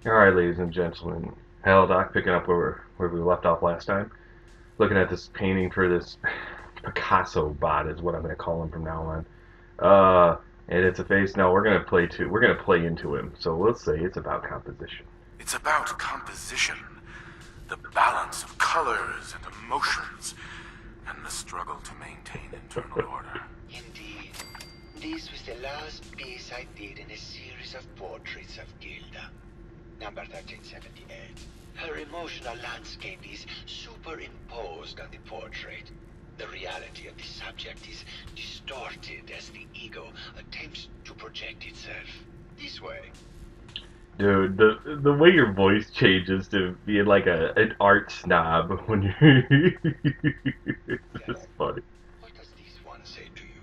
Alright, ladies and gentlemen. Hell, Doc, picking up where we left off last time. Looking at this painting for this Picasso bot is what I'm going to call him from now on. And it's a face. No, we're gonna play into him. So let's say it's about composition. It's about composition, the balance of colors and emotions, and the struggle to maintain internal order. Indeed. This was the last piece I did in a series of portraits of Gilda. Number 1378. Her emotional landscape is superimposed on the portrait. The reality of the subject is distorted as the ego attempts to project itself. This way. Dude, the way your voice changes to being like an art snob when you're it's just funny. What does this one say to you?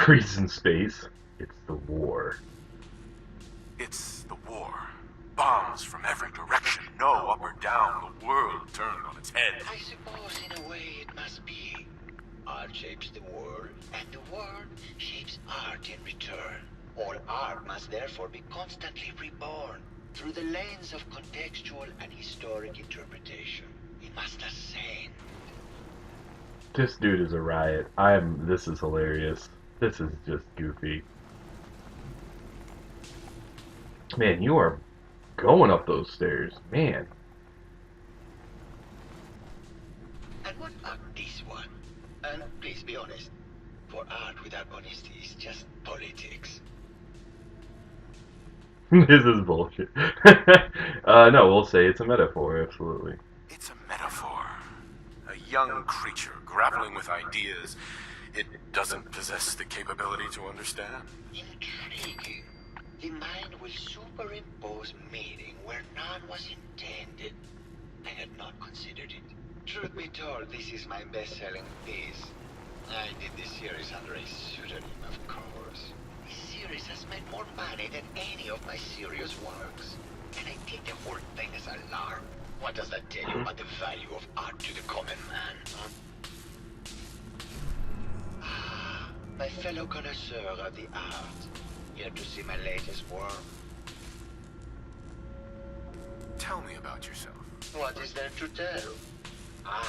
Freeze in space. It's the war. It's the war. Bombs from every direction, no up or down, the world turned on its head. I suppose in a way it must be. Art shapes the world, and the world shapes art in return. All art must therefore be constantly reborn through the lens of contextual and historic interpretation. It must ascend. This dude is a riot. This is hilarious. This is just goofy. Man, you are going up those stairs. Man. And what about this one? And please be honest, for art without honesty is just politics. This is bullshit. No, we'll say it's a metaphor, absolutely. It's a metaphor. A young creature grappling with ideas it doesn't possess the capability to understand. Intriguing. The mind will superimpose meaning where none was intended. I had not considered it. Truth be told, this is my best-selling piece. I did this series under a pseudonym, of course. This series has made more money than any of my serious works. And I take the whole thing as a lark. What does that tell you about the value of art to the common man? Ah, my fellow connoisseur of the art. Here to see my latest work. Tell me about yourself. What is there to tell? I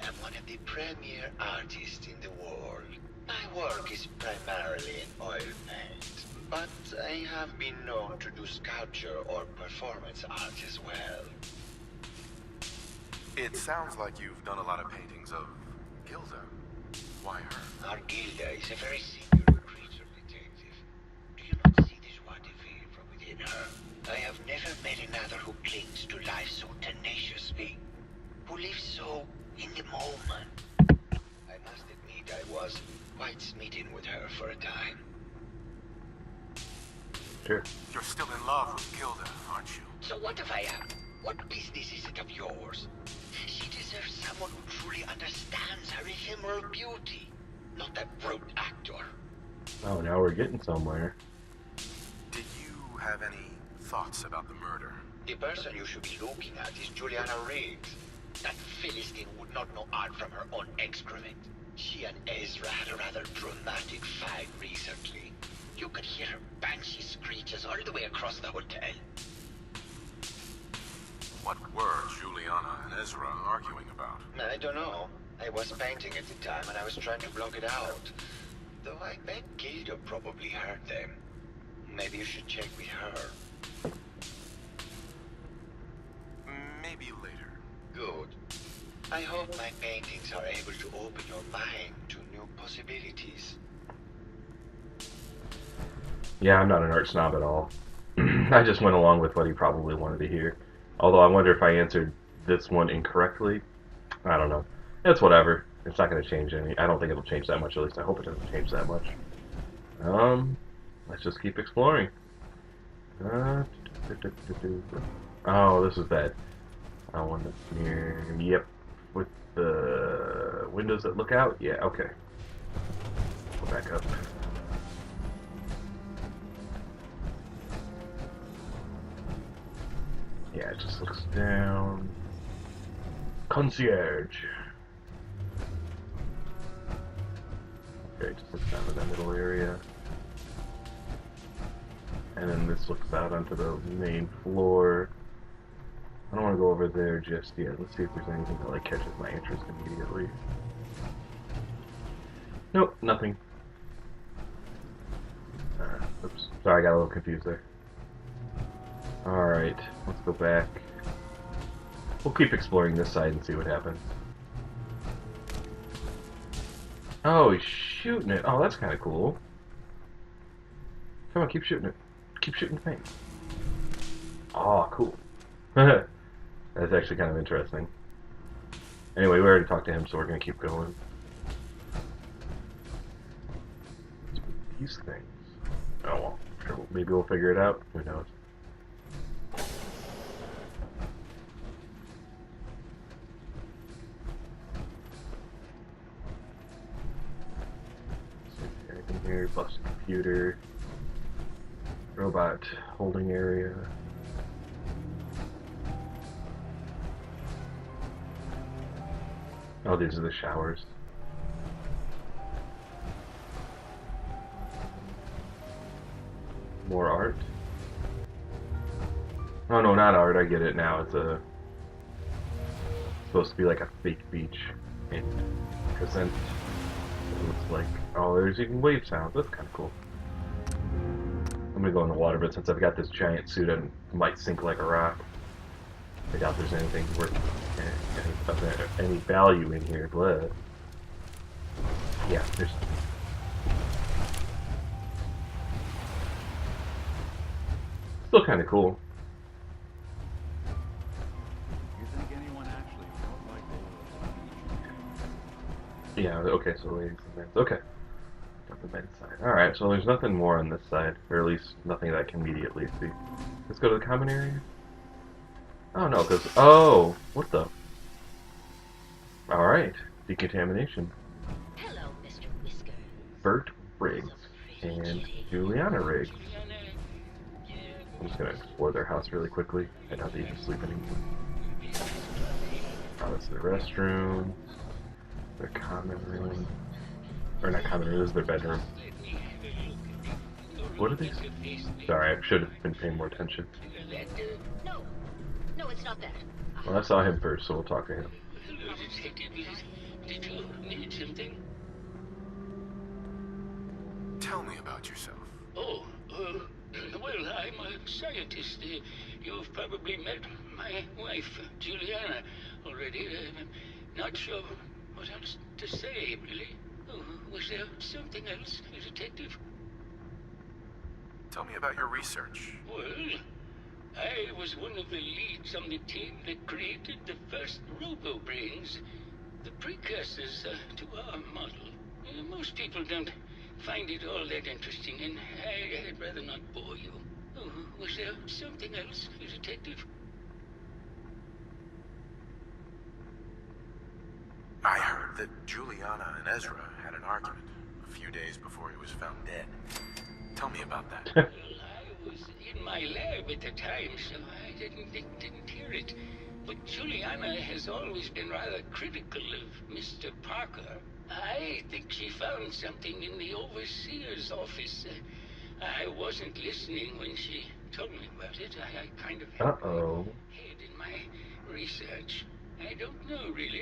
am one of the premier artists in the world. My work is primarily in oil paint, but I have been known to do sculpture or performance art as well. It sounds like you've done a lot of paintings of Gilda. Why her? Our Gilda is a very singular creature, detective. Do you not see the joie de vivre from within her? I have never met another who clings to life so tenaciously, who lives so in the moment. I must admit I was quite smitten with her for a time. Sure. You're still in love with Gilda, aren't you? So what if I am? What business is it of yours? She deserves someone who truly understands her ephemeral beauty, not that brute actor. Oh, now we're getting somewhere. Did you have any thoughts about the murder? The person you should be looking at is Juliana Riggs. That Philistine would not know art from her own excrement. She and Ezra had a rather dramatic fight recently. You could hear her banshee screeches all the way across the hotel. What were Juliana and Ezra arguing about? I don't know. I was painting at the time and I was trying to block it out. Though I bet Gilda probably heard them. Maybe you should check with her. Maybe later. Good. I hope my paintings are able to open your mind to new possibilities. Yeah, I'm not an art snob at all. I just went along with what he probably wanted to hear. Although I wonder if I answered this one incorrectly. I don't know. It's whatever. It's not going to change any. I don't think it'll change that much. At least I hope it doesn't change that much. Let's just keep exploring. Oh, this is that. One that's near. Yep, with the windows that look out. Yeah. Okay. Go back up. Yeah, it just looks down. Concierge. Okay, just looks down to that middle area. And then this looks out onto the main floor. I don't want to go over there just yet. Let's see if there's anything that like catches my interest immediately. Nope, nothing. Oops, sorry, I got a little confused there. Alright, let's go back. We'll keep exploring this side and see what happens. Oh, he's shooting it. Oh, that's kind of cool. Come on, keep shooting it. Keep shooting the thing. Oh, cool. That's actually kind of interesting. Anyway, we already talked to him, so we're going to keep going. These things. Oh, well. Sure, maybe we'll figure it out. Who knows? Anything here? Busted computer. Robot holding area. Oh, these are the showers. More art. Oh no, not art. I get it now. It's supposed to be like a fake beach in Crescent. It looks like. Oh, there's even wave sounds. That's kind of cool. I'm gonna go in the water, but since I've got this giant suit, I might sink like a rock. I doubt there's anything worth any value in here, but yeah, there's. Still kind of cool. You think anyone actually felt like they were? Yeah. Okay. So ladies and men. Okay. Got the men's side. All right. So there's nothing more on this side, or at least nothing that I can immediately see. Let's go to the common area. Oh no, because what the? All right. Decontamination. Hello, Mr. Whisker. Bert Riggs and Juliana Riggs. I'm just gonna explore their house really quickly. I doubt they even sleep anymore. Oh, that's their restroom. Their common room. Or not common room, this is their bedroom. What are these? Sorry, I should have been paying more attention. No, it's not that. Well, I saw him first, so we'll talk to him. Hello, Detective. Did you need something? Tell me about yourself. Oh, well, I'm a scientist. You've probably met my wife, Juliana, already. Not sure what else to say, really. Oh, was there something else, Detective? Tell me about your research. Well, I was one of the leads on the team that created the first Robo-Brains, the precursors to our model. Most people don't find it all that interesting, and I'd rather not bore you. Oh, was there something else, Detective? I heard that Juliana and Ezra had an argument a few days before he was found dead. Tell me about that. Well, I was in my lab at the time, so I didn't hear it. But Juliana has always been rather critical of Mr. Parker. I think she found something in the overseer's office. I wasn't listening when she told me about it. I kind of had my head in my research. I don't know, really.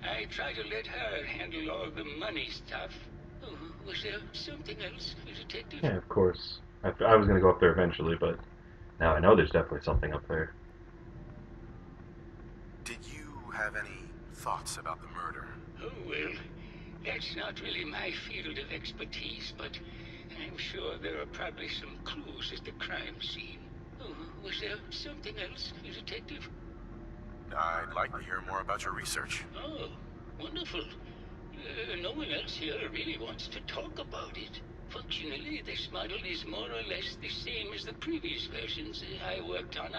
I try to let her handle all the money stuff. Oh, was there something else, Detective? Yeah, of course. I was gonna go up there eventually, but now I know there's definitely something up there. Did you have any thoughts about the murder? Oh, well, that's not really my field of expertise, but I'm sure there are probably some clues at the crime scene. Oh, was there something else, Detective? I'd like to hear more about your research. Oh, wonderful. No one else here really wants to talk about it. Functionally, this model is more or less the same as the previous versions I worked on,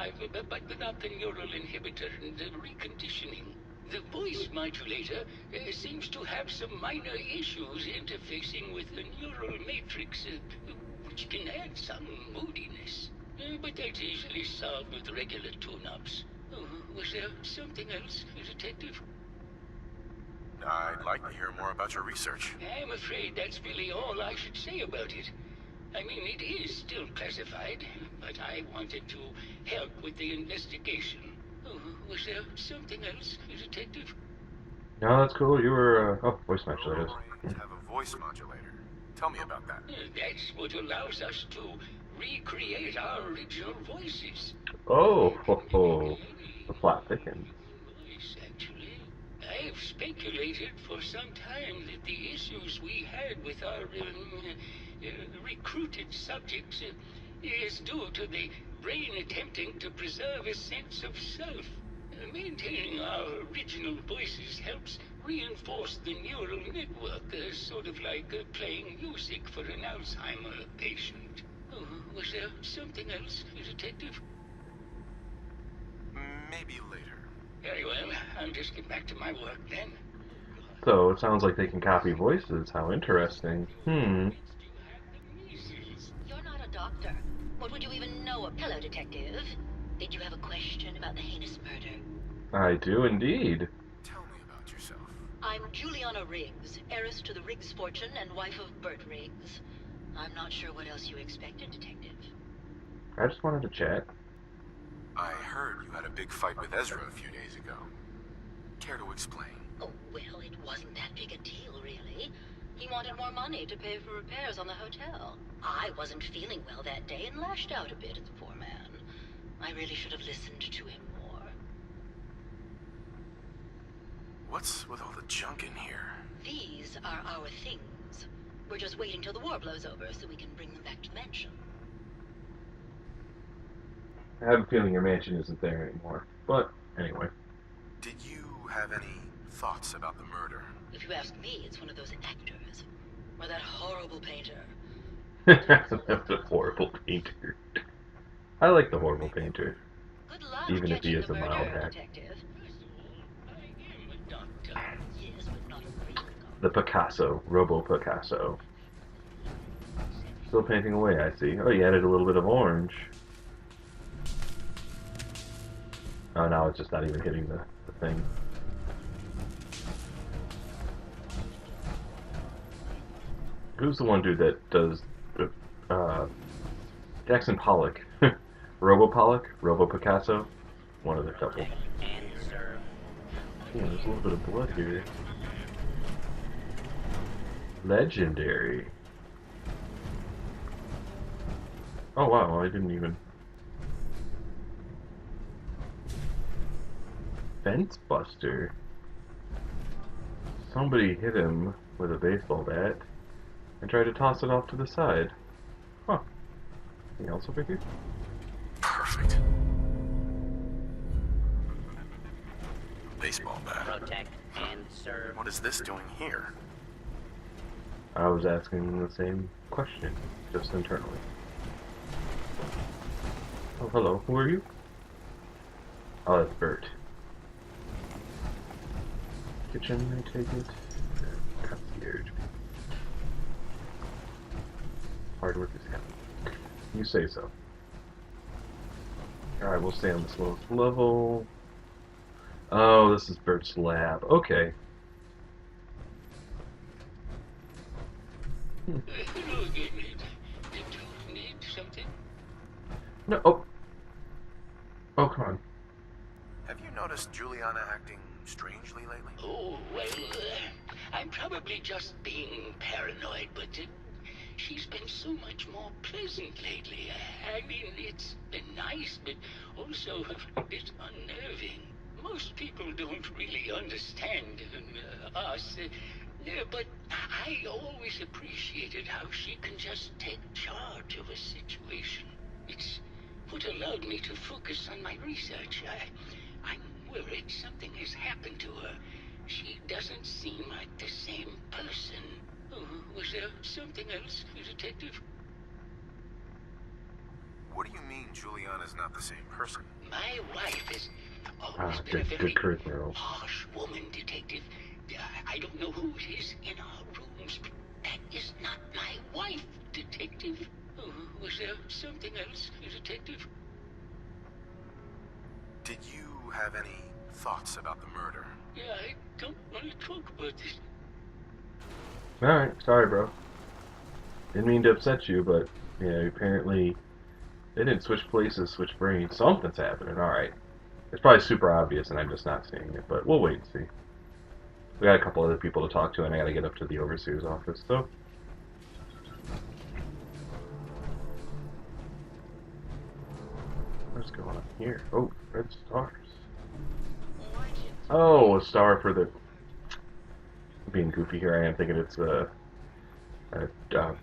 but without the neural inhibitor and the reconditioning. The voice modulator seems to have some minor issues interfacing with the neural matrix, which can add some moodiness. But that's easily solved with regular tune-ups. Oh, was there something else, Detective? I'd like to hear more about your research. I'm afraid that's really all I should say about it. I mean, it is still classified, but I wanted to help with the investigation. Oh, was there something else, Detective? No, that's cool. You were, oh, voice match, that is. Robo-Brains have a voice modulator. Tell me about that. That's what allows us to recreate our original voices. Oh, ho, ho. Any The plot thickens. voice, actually. I've speculated for some time that the issues we had with our recruited subjects is due to the brain attempting to preserve a sense of self. Maintaining our original voices helps reinforce the neural network, sort of like playing music for an Alzheimer patient. Oh, was there something else, Detective? Maybe later. Very well. I'll just get back to my work then. So, it sounds like they can copy voices. How interesting. You're not a doctor. What would you even know? Hello, Detective. Did you have a question about the heinous murder? I do indeed. Tell me about yourself. I'm Juliana Riggs, heiress to the Riggs fortune and wife of Bert Riggs. I'm not sure what else you expected, Detective. I just wanted to chat. I heard you had a big fight with Ezra a few days ago. Care to explain? Oh, well, it wasn't that big a deal, really. He wanted more money to pay for repairs on the hotel. I wasn't feeling well that day and lashed out a bit at the poor man. I really should have listened to him more. What's with all the junk in here? These are our things. We're just waiting till the war blows over so we can bring them back to the mansion. I have a feeling your mansion isn't there anymore. But, anyway. Did you have any thoughts about the murder? If you ask me, it's one of those actors. Or that horrible painter. That's a horrible painter. I like the horrible painter. Good luck Even if he catching is the a mild murderer, hack. Detective. First of all, I am a doctor. Yes, but not a real doctor. The Picasso. Robo-Picasso. Still painting away, I see. Oh, you added a little bit of orange. Oh, now it's just not even hitting the thing. Who's the one dude that does Jackson Pollock? Robo-Pollock? Robo-Picasso? One of the couple. Yeah, there's a little bit of blood here. Legendary. Oh wow, I didn't even... Fence Buster. Somebody hit him with a baseball bat and tried to toss it off to the side. Huh. Anything else over here? Perfect. Baseball bat. Protect and serve. What is this doing here? I was asking the same question, just internally. Oh, hello. Who are you? Oh, that's Bert. Kitchen, I take it. Concierge. Hard work is happening. You say so. Alright, we'll stay on this lowest level. Oh, this is Bert's lab. Okay. Hello again. Did you need something? No, oh. Oh, come on. Have you noticed Juliana acting strangely lately? Oh, well, I'm probably just being paranoid, but she's been so much more pleasant lately. I mean, it's been nice, but also a bit unnerving. Most people don't really understand us, but I always appreciated how she can just take charge of a situation. It's what allowed me to focus on my research. I'm worried something has happened to her. She doesn't seem like the same person. Oh, was there something else, Detective? What do you mean Juliana's not the same person? My wife has always been a Good very Kurt Merrill. harsh woman, Detective. I don't know who it is in our rooms, but that is not my wife, Detective. Oh, was there something else, Detective? Did you have any thoughts about the murder? Yeah, I don't want to talk about this. Alright, sorry, bro. Didn't mean to upset you, but yeah, apparently they didn't switch places, switch brains. Something's happening. All right. It's probably super obvious, and I'm just not seeing it. But we'll wait and see. We got a couple other people to talk to, and I got to get up to the overseer's office. So. What's going on here? Oh, red stars. Oh, a star for the... Being goofy here, I am thinking it's a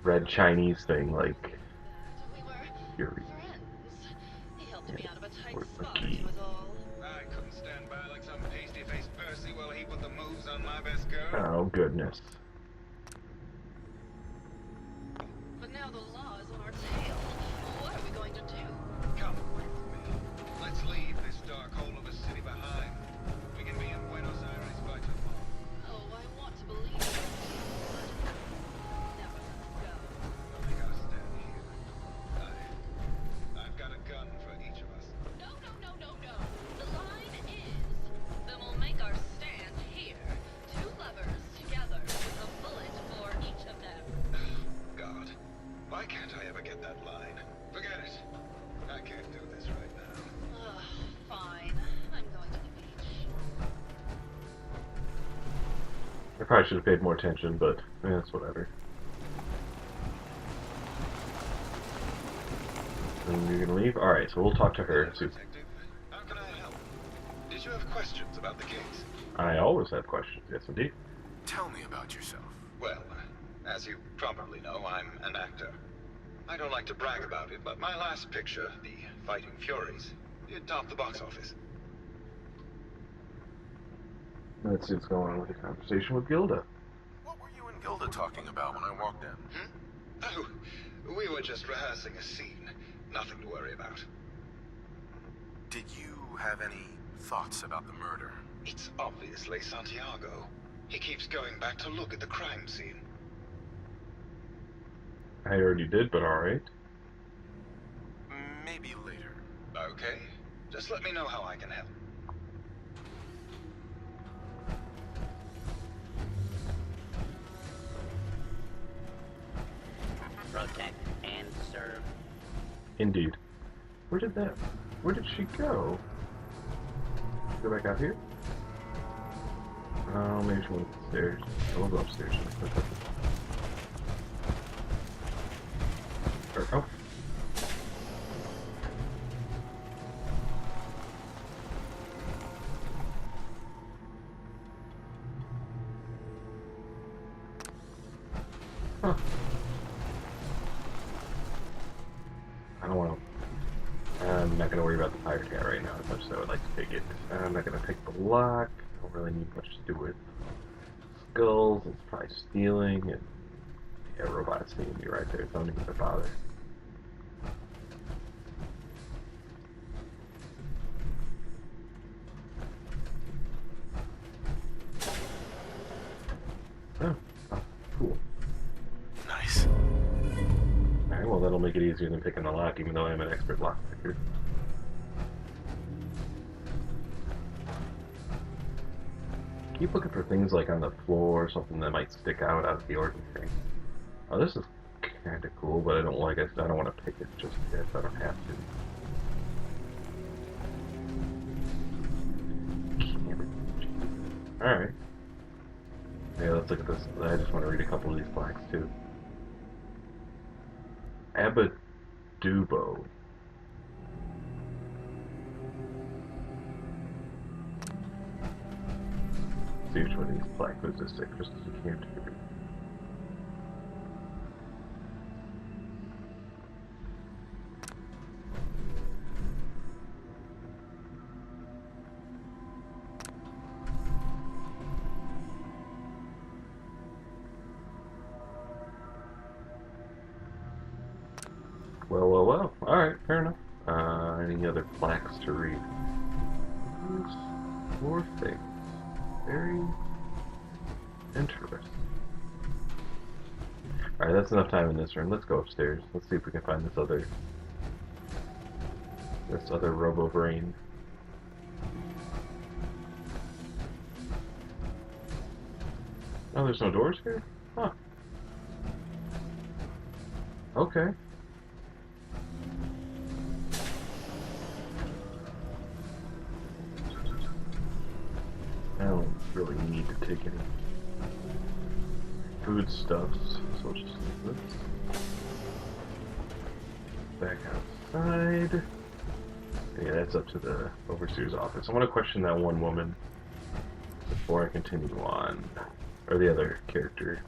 red Chinese thing, like... We were Fury. friends. He helped me out of a tight Or spot, Lucky. was all. I couldn't stand by like some pasty-faced Percy while he put the moves on my best girl. Oh, goodness. But now the law is on our tail. What are we going to do? Come with me. Let's leave this dark hole of a city behind. We can be in Buenos Aires by tomorrow. Oh, I want to believe it. Never let us go. We gotta stand here. I've got a gun for each of us. No, no, no, no, no. The line is, then we'll make our stand here. Two lovers together with a bullet for each of them. God, why can't I ever get that line? Forget it. I can't do this right now. Ugh, fine. I'm going to the beach. I probably should have paid more attention, but it's whatever. And you're gonna leave? Alright, so we'll talk to her. See, Detective, how can I help? Did you have questions about the case? I always have questions, yes indeed. Tell me about yourself. Well, as you probably know, I'm an actor. I don't like to brag about it, but my last picture, The Fighting Furies, it topped the box office. Let's see what's going on with the conversation with Gilda. What were you and Gilda talking about when I walked in? Oh, we were just rehearsing a scene. Nothing to worry about. Did you have any thoughts about the murder? It's obviously Santiago. He keeps going back to look at the crime scene. I already did, but alright. Maybe later. Okay, just let me know how I can help. Protect and serve. Indeed. Where did she go? Go back out here? Oh, maybe she went upstairs. We'll go upstairs. Oh. Huh. I don't want to. I'm not going to worry about the pirate guy right now as much as I would like to take it. I'm not going to take the lock. I don't really need much to do with skulls. It's probably stealing. And yeah, robots seeing me right there. Don't even bother. Oh, cool. Nice. Alright, well that'll make it easier than picking the lock, even though I'm an expert lock picker. Keep looking for things like on the floor or something that might stick out of the ordinary. Oh, this is kind of cool, but I don't like it. I don't want to pick it just yet. I don't have to. Alright. Yeah, let's look at this. I just want to read a couple of these plaques too. Abadubo. See which one of these plaques was this sick, just as you can't do. Well. Alright, fair enough. Any other plaques to read? There's more things. Very interesting. Alright, that's enough time in this room. Let's go upstairs. Let's see if we can find this other Robo-Brain. Oh, there's no doors here? Huh. Okay. I don't really need to take any foodstuffs, so I'll just leave this. Back outside. Yeah, that's up to the overseer's office. I want to question that one woman before I continue on. Or the other character.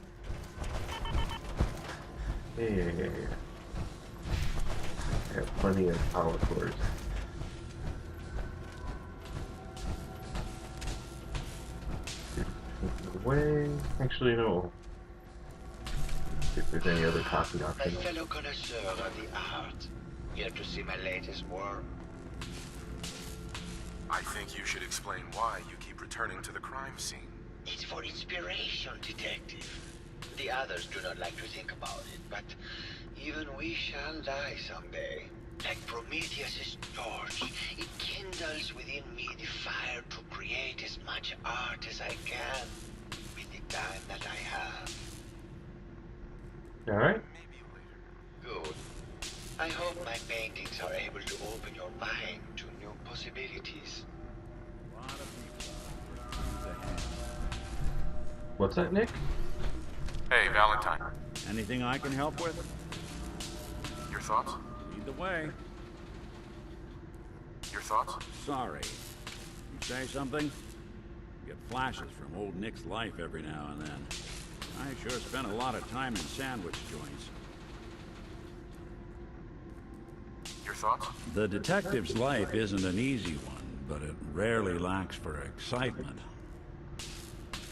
Yeah. I have plenty of power cores. Way. Actually, no. See if there's any other copy My option. fellow connoisseur of the art. Here to see my latest work. I think you should explain why you keep returning to the crime scene. It's for inspiration, detective. The others do not like to think about it, but even we shall die someday. Like Prometheus' torch, it kindles within me the fire to create as much art as I can with the time that I have. Alright. Maybe later. Good. I hope my paintings are able to open your mind to new possibilities. A lot of people use a hand. What's that, Nick? Hey, Valentine. Anything I can help with? Your thoughts? Lead the way. Your thoughts? Sorry. You say something? Get flashes from old Nick's life every now and then. I sure spent a lot of time in sandwich joints. Your thoughts? The detective's life isn't an easy one, but it rarely lacks for excitement.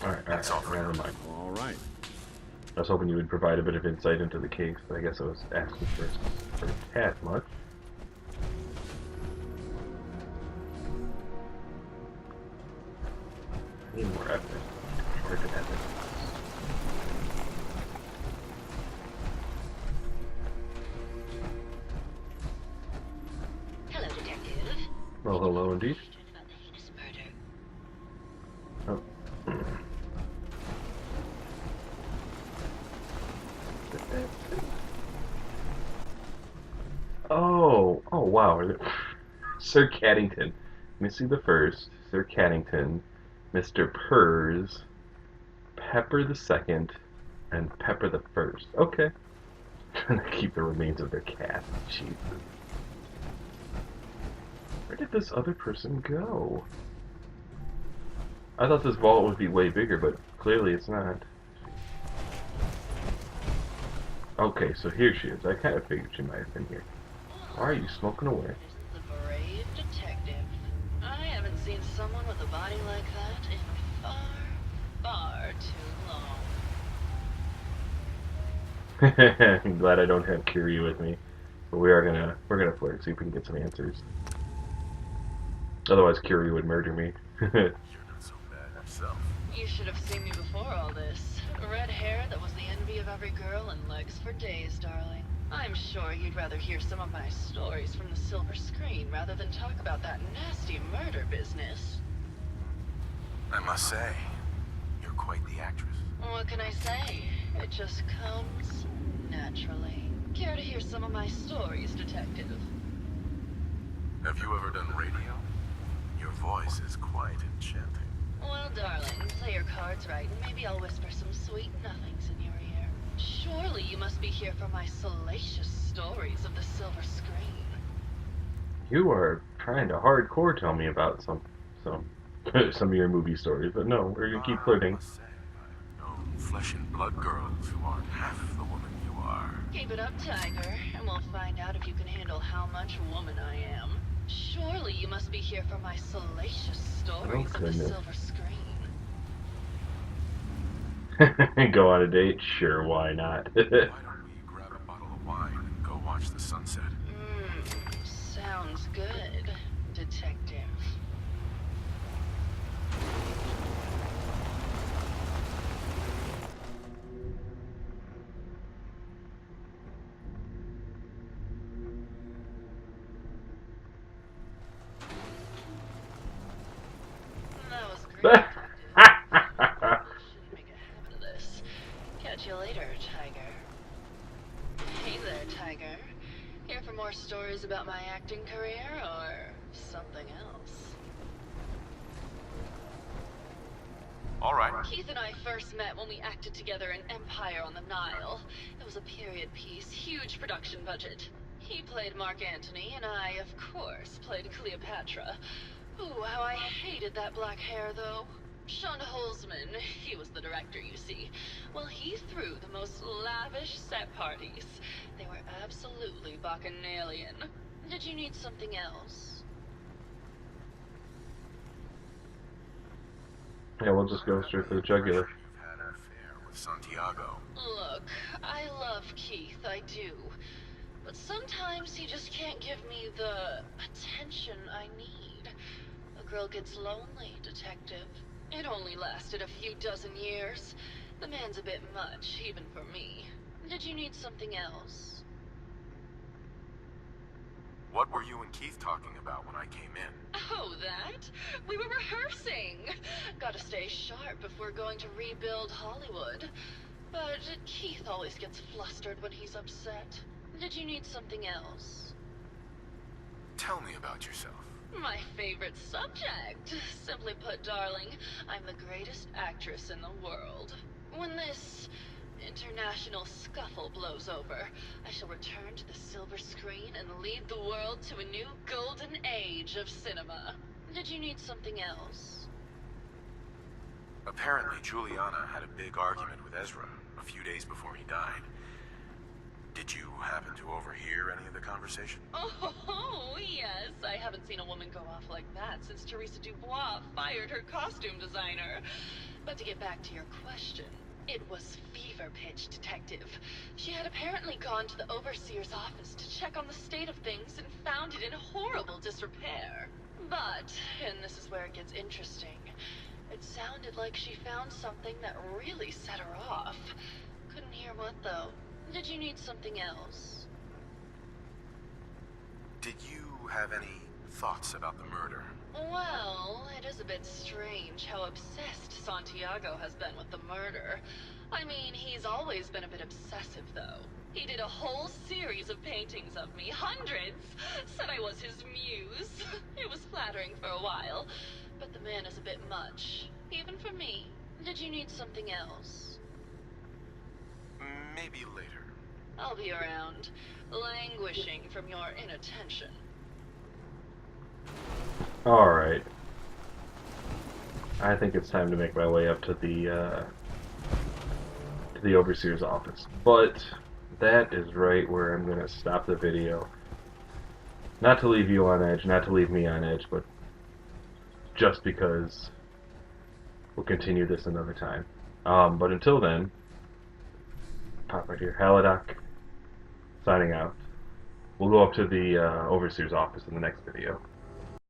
Alright, That's all for never now. mind. All right. I was hoping you would provide a bit of insight into the case, but I guess I was asking for a tad much. I need more evidence. Hard to evidence. Hello, detective. Well, hello indeed. About the heinous murder. Oh. Oh wow. Sir Caddington. Missy the First, Sir Caddington, Mr. Purrs, Pepper the Second, and Pepper the First. Okay. Trying to keep the remains of their cat. Jesus. Where did this other person go? I thought this vault would be way bigger, but clearly it's not. Okay, so here she is. I kind of figured she might have been here. Why are you smoking away? The brave detective. I haven't seen someone with a body like that in far, far too long. I'm glad I don't have Curie with me, but we're gonna flirt, see if we can get some answers. Otherwise, Curie would murder me. You're not so bad yourself. You should have seen me before all this. Red hair that was the envy of every girl and legs for days, darling. I'm sure you'd rather hear some of my stories from the silver screen rather than talk about that nasty murder business. I must say, you're quite the actress. What can I say? It just comes naturally. Care to hear some of my stories, detective? Have you ever done radio? Your voice is quite enchanting. Well, darling, play your cards right, and maybe I'll whisper some sweet nothings in your ear. Surely you must be here for my salacious stories of the silver screen. You are trying to hardcore tell me about some of your movie stories, but no, we're gonna keep I flirting. must say, I've known flesh and blood girls who aren't half the woman you are. Keep it up, Tiger, and we'll find out if you can handle how much woman I am. Surely you must be here for my salacious stories of the goodness. silver screen. Go on a date? Sure, why not? Why don't we grab a bottle of wine and go watch the sunset? Sounds good, detective. That was great, detective. Shouldn't make a habit of this. Catch you later, Tiger. Hey there, more stories about my acting career or something else? All right. Keith and I first met when we acted together in Empire on the Nile. It was a period piece, huge production budget. He played Mark Antony, and I, of course, played Cleopatra. Ooh, how I hated that black hair, though. Sean Holzman, he was the director, you see. Well, he threw the most lavish set parties. They were absolutely bacchanalian. Did you need something else? Yeah, we'll just go straight for the jugular. You've had an affair with Santiago. Look, I love Keith, I do. But sometimes he just can't give me the attention I need. A girl gets lonely, Detective. It only lasted a few dozen years. The man's a bit much, even for me. Did you need something else? What were you and Keith talking about when I came in? Oh, that? We were rehearsing. Gotta stay sharp if we're going to rebuild Hollywood. But Keith always gets flustered when he's upset. Did you need something else? Tell me about yourself. My favorite subject. Simply put, darling, I'm the greatest actress in the world. When this international scuffle blows over, I shall return to the silver screen and lead the world to a new golden age of cinema. Did you need something else? Apparently, Juliana had a big argument with Ezra a few days before he died. Did you happen to overhear any of the conversation? Oh, yes. I haven't seen a woman go off like that since Teresa Dubois fired her costume designer. But to get back to your question, it was fever pitch, Detective. She had apparently gone to the Overseer's office to check on the state of things and found it in horrible disrepair. But, and this is where it gets interesting, it sounded like she found something that really set her off. Couldn't hear what, though. Did you need something else? Did you have any thoughts about the murder? Well, it is a bit strange how obsessed Santiago has been with the murder. I mean, he's always been a bit obsessive, though. He did a whole series of paintings of me, hundreds, said I was his muse. It was flattering for a while, but the man is a bit much, even for me. Did you need something else? Maybe later. I'll be around, languishing from your inattention. Alright. I think it's time to make my way up to the Overseer's office. But that is right where I'm going to stop the video. Not to leave you on edge, not to leave me on edge, but just because we'll continue this another time. But until then, pop right here, Haladoc, signing out. We'll go up to the Overseer's office in the next video.